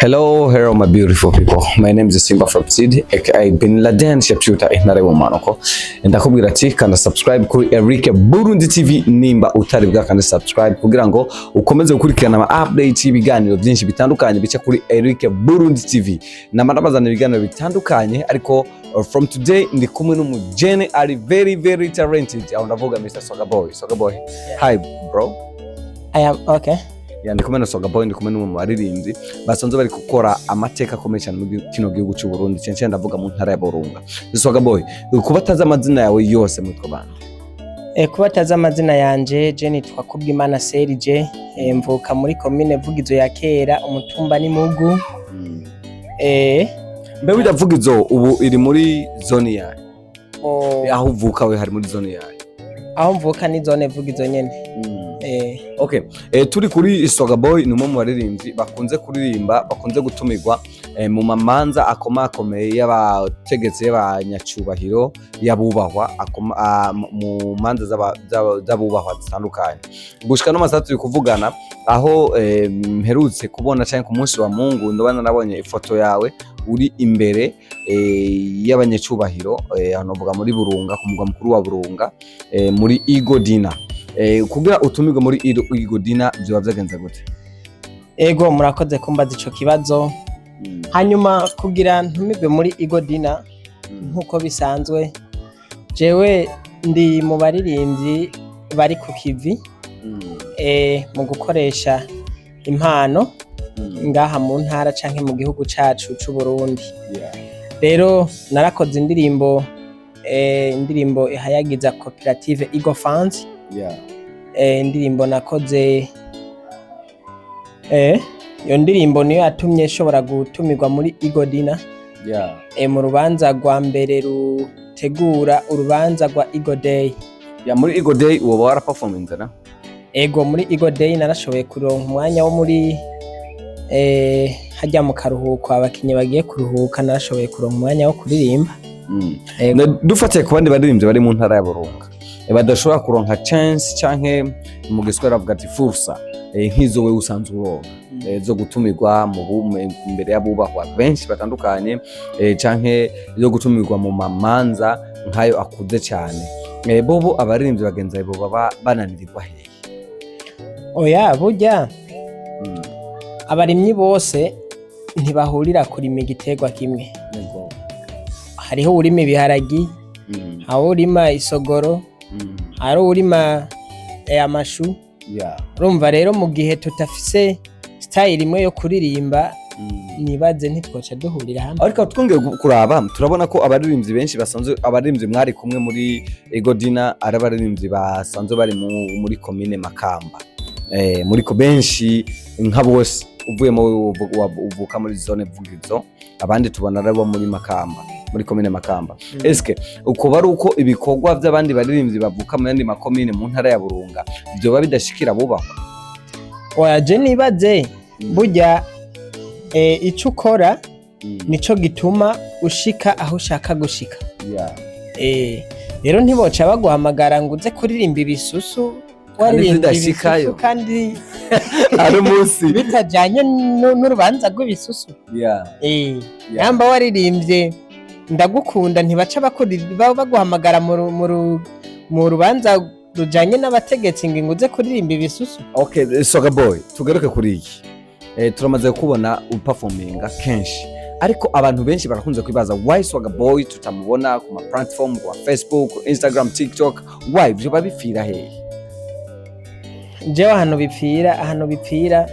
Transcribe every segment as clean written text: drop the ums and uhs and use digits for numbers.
Hello my beautiful people. My name is Simba from Sid, aka Bin Laden Shapshuta intare mu manoko. Ndakubwira ati kana subscribe kuri Eric Burundi TV nimba utari bwa kandi subscribe kugira ngo ukomeze gukurikirana ama update y'ibiganiro byinshi bitandukanye bica kuri Eric Burundi TV. Namarabazana ibiganiro bitandukanye ariko from today ndi kumwe n'umujene ari very talented. Aho ndavuga Mr. Swanga Boy. Swanga Boy. Yeah. Hi bro. I am okay. Ndi kumwe na Swanga Boy, ndi kumwe n'umu baririmbyi basanzwe bari gukora amateka akomeye cyane mu kino gihugu cy'u Burundi, cyane ndavuga mu ntara ya Burunga. Swanga Boy, kubataza amazina yawe yose mutwe bana. Kubataza amazina yanje je nitwa Kumpano Serge, mvuka muri commune Vugizo ya Kera, umutumba ni Mugu. Mbe bijya Vugizo ubu iri muri zone yawe? Aho uvuka we hari muri zone yawe? Aho mvuka ni zone Vugizo nyene. Okay. Turi kuri Swanga Boy ni umwe mu baririmbyi bakunze kuririmba, bakunze gutumirwa mu mamanza akomakomeye y'abategetse y'abanyacubahiro yabubahwa mu manza z'abubahwa zitandukanye. Gushika no masatu turi kuvugana aho mperutse kubona cyane ku munsi wa Mungu ndabana nabonye ifoto yawe uri imbere y'abanyacubahiro hano vuga muri Burunga ku mugwa mukuru wa Burunga muri Igo Dina. Kugira utumirwe muri Igo Dina byo byagenze gute? Ego murakoze kumbaza ico kibazo. Hanyuma kugira ntumirwe muri Igo Dina nkuko bisanzwe jewe ndi mu baririmbyi bari ku kivi mu gukoresha impano ngaha mu ntara canke mu gihugu cacu c'u Burundi. Rero narakoze indirimbo ihayagiza koperative Igo Fans. Indirimbo nakoze iyo ndirimbo niyo yatumye shobora gutumirwa muri Igo Dina. Mu rubanza rwa mbere rutegura urubanza rwa Igo Day. Muri Igo Day uwo wara performance na? Ego muri Igo Day narashoboye kuronka umwanya wo muri hajya mu karuhuko abakinyi bagiye kuruhuka, narashoboye kuronka umwanya wo kuririmba. Dufatiye ku bandi baririmbyi bari mu ntara ya Burunga badashobora kuronka chance canke mu giswera avuga ati fursa nk'izo we usanzwe uronka zo gutumirwa mu imbere y'abubahwa benshi batandukanye canke zo gutumirwa mu mamanza nkayo akuze cyane, bobo abaririmbyi bagenza bo baba bananirirwa hehe? Oya burya abarimyi bose ntibahurira kurima igiterwa kimwe. Hariho urima ibiharagi, aho urima isogoro, hari urima amashu. Urumva rero mu gihe tutafise style imwe yo kuririmba nibaze ntitwoca duhurira hamwe. Ariko twongeye kuraba turabona ko abaririmbyi benshi basanzwe abaririmbyi mwari kumwe muri Igo Dina ari abaririmbyi basanzwe bari muri commune Makamba. Muri ko benshi nka bose uvuyemo uvuka muri zone Vugizo, abandi tubona rabo muri Makamba, muri commune Makamba. Eske uko bari uko ibikorwa by'abandi baririmbyi bavuka mu yandi makomine mu ntara ya Burunga byo babidashikira bubahwa? Oya je nibaze burya ico ukora nico gituma ushika aho ushaka gushika. Rero ntiboca baguhamagara ngo uze kuririmba ibisusu waririmbishikayo kandi ari munsi bitajanye n'urubanza rw'ibisusu. Yamba waririmbye ndagukunda ntibaca baguhamagara mu rubanza rujanye n'abategetsi ngo uze kuririmba ibisusu. Okay, Swanga Boy, tugaruke kuri iki. Turamaze kubona performinga kenshi ariko abantu benshi barakunze kwibaza why Swanga Boy tutamubona ku ma platform kwa Facebook, Instagram, TikTok, why byo babipfira hehe? Jewe ahantu bipfira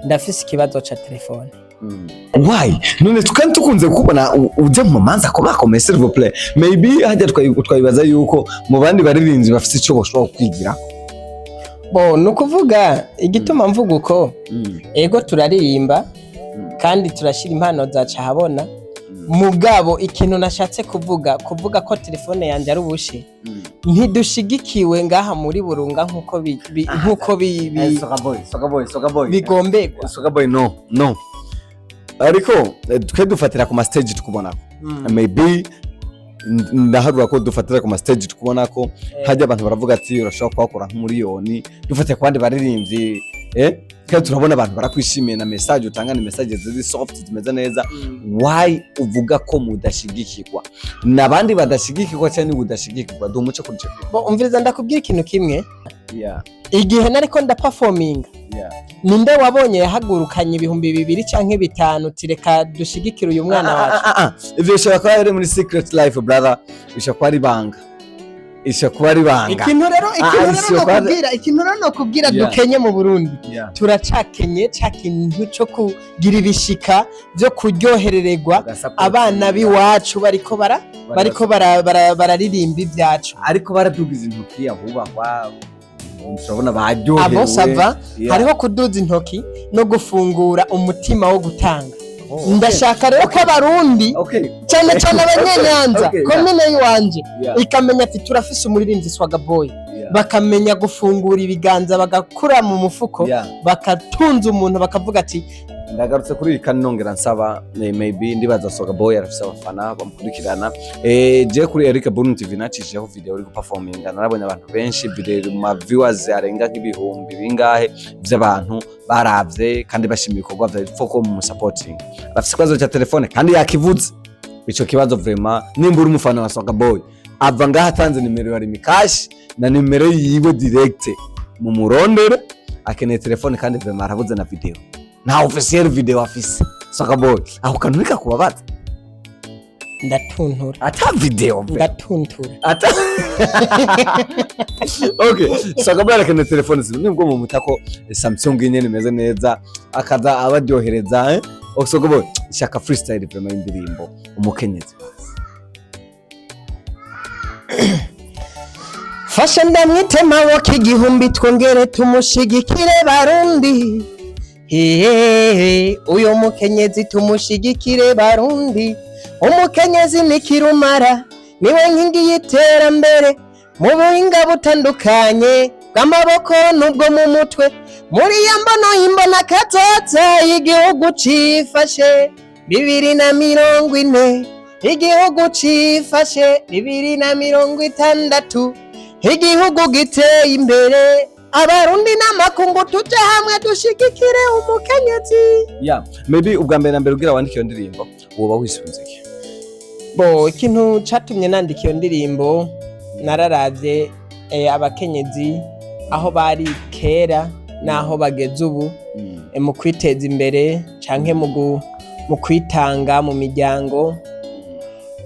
ndafise ikibazo ca telefone. Why? None tukandi tukunze kubona uje mu manza ko bakomeye s'il vous plaît. Maybe hajya twayibaza yuko mu bandi baririmbyi bafise ico boshobora kwigira. Nukuvuga igituma mvuga uko ego turaririmba kandi turashira impano zaca habona. Mugabo ikintu nashatse kuvuga ko telefone yanje ari ubushi ntidushigikiwe ngaha muri Burunga nkuko Swanga Boy bigombegwa. Swanga Boy no ariko twe dufatira ku ma stage tukubonako maybe ndaharura ko dufatira ku ma stage tukubonako hajya abantu baravuga ati urashobora kwakora nk'umuriyoni dufatira ku bandi baririmbyi kandi turabona abantu barakwishimiye na message utanga ni message ziri soft zimeze neza. Why uvuga ko mudashigikirwa nabandi badashigikirwa cyane udashigikirwa dumuce kuri cyo? Bo umviriza ndakubwira ikintu kimwe. Igihe nariko ndaperforminga ninde wabonye yahagurukanye ibihumbi 2 canke 5 tireka dushigikira uyu mwana wacu? Ivyo bishobora kuba ari muri secret life brother, bishobora kuba ari banga, kuba ari banga. Ikintu rero nokubwira dukenye mu Burundi turacakenye cakintu cyo kugira ibishika byo kuryoherererwa abana biwacu bariko bararirimba ibyacu, ariko baradugiza intoki ahubahwa urabona baryohewe. Abo sava hariho kuduza intoki no gufungura umutima wo gutanga. Ndashaka rero ko abarundi cyane abanyenyanza komine yiwanje ikamenya ati turafise umuririmbyi Swanga Boy, bakamenya gufungura ibiganza bagakura mu mufuko bakatunza umuntu bakavuga ati ndagarutse kuri iri kandi nongera nsaba maybe ndibaza Swanga Boy arafise abafana bamukurikirana. Je kuri Eric Burundi TV nacishijeho video uri guperforminga, narabonye abantu benshi bire ma viewers arenga nk'ibihumbi bingahe by'abantu baravye kandi bashimiye ibikorwa vya foko mu supporting. Afise ikibazo cya telefone kandi yakivuze, ico kibazo vraiment nimba uri umufana wa Swanga Boy ava ngaha atanze nimero ya Rimikash na nimero yiwe direct mu murondere, akeneye telefone kandi vraiment aravuze na video na officiel video afise Swanga Boy aho kantu nika kubabaza ndatuntura ata video ndatuntura ata okay. Swanga Boy akeneye telefone nibwo mu mutako Samsung nyene imeze neza akaza abadyohereza Swanga Boy shaka freestyle vraiment indirimbo umukenyezi fasha ndamwite maboko igihumbi twongere tumushigikire Barundi. Uyo mukenyezi tumushigikire Barundi, umukenyezi ni kirumara niwe nkingi y'iterambere mu buhinga butandukanye bw'amaboko n'ubwo mu mutwe, muri yambono imbona kazoza igihugu cifashe 2040, igihugu cifashe 2060, igihugu giteye imbere. Abarundi n'amakungu tuje hamwe dushigikire umukenyezi. Maybe ubwa mbere na mbere ugira wandika iyo ndirimbo woba wisunze iki? Bo ikintu catumye nandika iyo ndirimbo nararavye abakenyezi aho bari kera naho bageze ubu mu kwiteza imbere canke mu kwitanga mu miryango.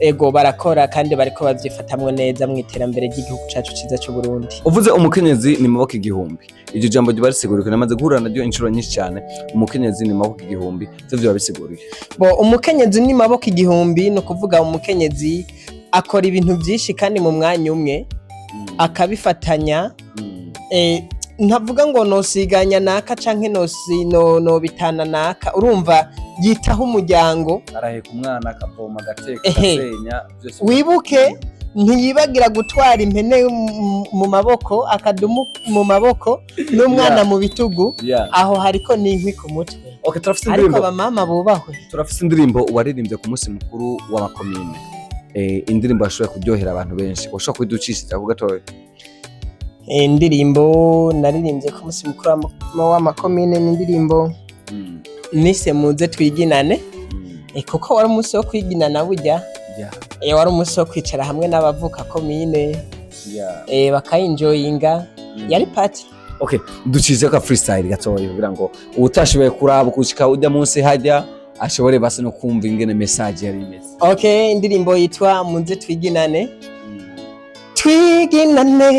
Ego barakora kandi bariko bavyifatamwe neza mu iterambere ry'igihugu cacu ciza cyo Burundi. Uvuze umukenyezi ni maboko igihumbi, iryo jambo ryo barisigurika namaze guhura naryo inshuro nyinshi cyane. Umukenyezi ni maboko igihumbi byo babisiguriye. Bo umukenyezi ni maboko igihumbi no kuvuga umukenyezi akora ibintu byinshi kandi mu mwanya umwe akabifatanya. Ntavuga ngo nosiganya naka canke no bitana naka, urumva yitaho umuryango, araheka umwana akavoma agateka gasenya byose. Wibuke ntiyibagira gutwara impene mu maboko akadumu mu maboko n'umwana mu bitugu, aho hariko n'inkwi ku mutwe. Okay, turafise indirimbo ariko abamama bubahwe. Turafise indirimbo waririmbye ku munsi mukuru w'amakomine, indirimbo yashoboye kuryohera abantu benshi, washobora kuducishiriza ku gatoya? Indirimbo naririmbye ku munsi mukuru w'amakomine n'indirimbo nise muze twiginane, kuko wari umunsi wo kwiginana burya, wari umunsi wo kwicara hamwe n'abavuka komine bakayinjoyinga, yari party. Okay, ducize ka freestyle gatoya kugira ngo utashoboye kuraba kushika ujya munsi hajya ashobore base no kumva ingene message yari imeze. Okay, indirimbo yitwa muze twiginane. Twiginane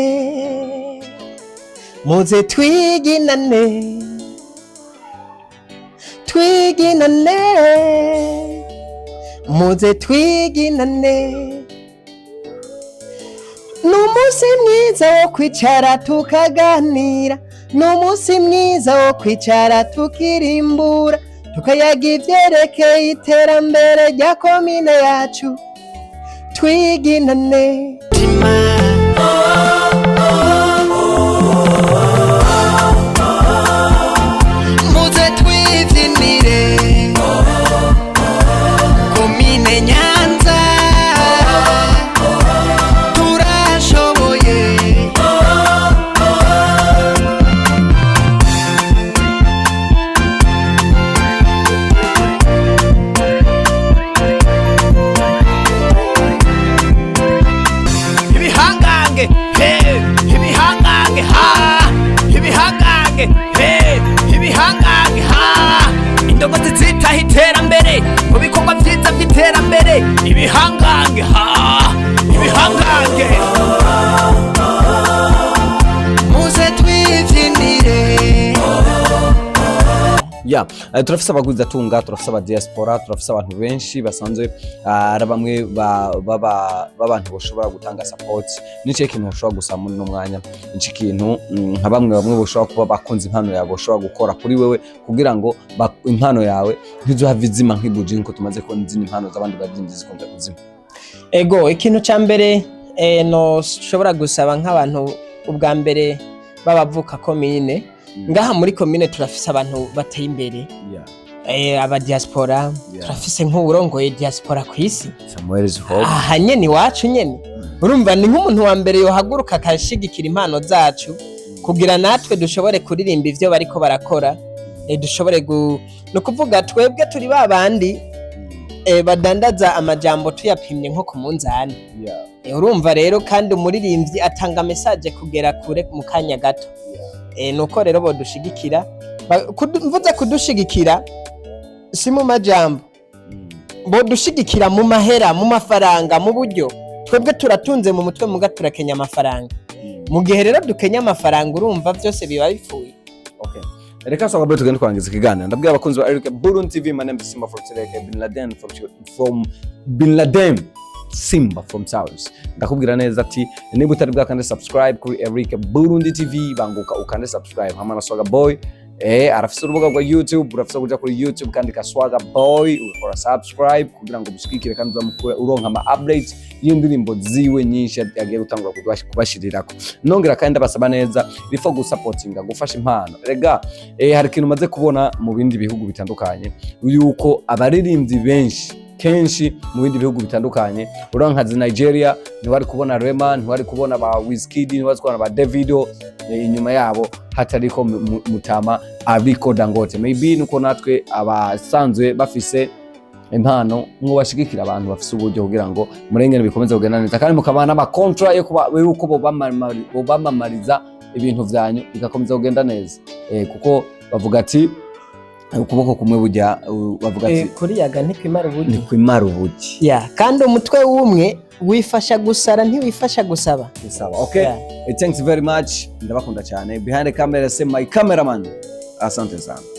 muze twiginane, twiginane muze twiginane, n'umunsi mwiza wo kwicara tukaganira, n'umunsi mwiza wo kwicara tukirimbura, tukayaga ivyerekeye iterambere rya komine yacu. Twiginane muze twivyinire komine Nyanza, turashoboye indongozi zitaha iterambere mu bikorwa vyiza vy'iterambere ibihangange ibihangange muze twivyinire ya turafise abaguzi atunga, turafise aba diaspora, turafise abantu benshi basanzwe ari bamwe b'abantu boshobora gutanga support. Nice kintu ushobora gusaba muri no mwanya, nice kintu nka bamwe boshobora kuba bakunze impano yawe boshobora gukora kuri wewe kugira ngo impano yawe ntizohave izima nk'ibuji nko tumaze ko n'izindi impano z'abandi bavyinjiza zikunze kuzima. Ego ikintu ca mbere no shobora gusaba nk'abantu ubwa mbere babavuka komine ngaha muri komine turafise abantu bateye imbere aba diaspora turafise nk'uburongoye diaspora kw'isi Samuel Zuhob aha nyene iwacu nyene urumva ni nk'umuntu wa mbere yohaguruka akashigikira impano zacu kugira natwe dushobore kuririmba ivyo bariko barakora dushobore no kuvuga twebwe turi babandi badandaza amajambo tuyapimye nko ku munzani urumva rero kandi umuririmbyi atanga message kugera kure mu kanya gato nuko rero bodushigikira mvuze kudushigikira si mu majambo bodushigikira mu mahera mu mafaranga mu buryo twebwe turatunze mu mutwe muga turakenya amafaranga mu gihe rero dukenya amafaranga urumva byose biba bipfuye. Okay, reka Swanga Boy tugende kwangiza ikiganiro ndabwira abakunzi ba Eric Burundi TV. My name is Simba from Bin Laden Simba from South. Ndakubwira neza ati niba utari bwakande subscribe kuri Eric Burundi TV banguka ukande subscribe hamwe na Swanga Boy. Arafise urubuga rwa YouTube, urafise kuja kuri YouTube kandi ka Swanga Boy ukora subscribe kugira ngo mushikikire kandi uzamukure uronka ama updates y'indirimbo ziwe nyinshi yagiye gutangura kubashirirako. Nongera kandi basaba neza bifo gusupportinga gufasha impano. Rega hari ikintu maze kubona mu bindi bihugu bitandukanye yuko abaririmbyi benshi kenshi mu bindi bihugu bitandukanye uranka za Nigeria ntiwari kubona Rema, ntiwari kubona ba Wizkid, ntiwari kubona ba Davido, inyuma yabo hatariko Mutama ariko Dangote. Maybe nuko natwe abasanzwe bafise impano ngo bashigikira abantu bafise uburyo kugira ngo murengene bikomeze kugenda neza kandi mukabana ama contract yo kuba uko bobamamariza ibintu vyanyu bikakomeza kugenda neza kuko bavuga ati ukuboko kumwe bujya bavuga ati kuriyaga ntikwimara ubugi kandi umutwe w'umwe wifasha gusara ntiwifasha gusaba. Okay, thanks very much, ndabakunda cyane. Behind the camera say my cameraman, asante sana.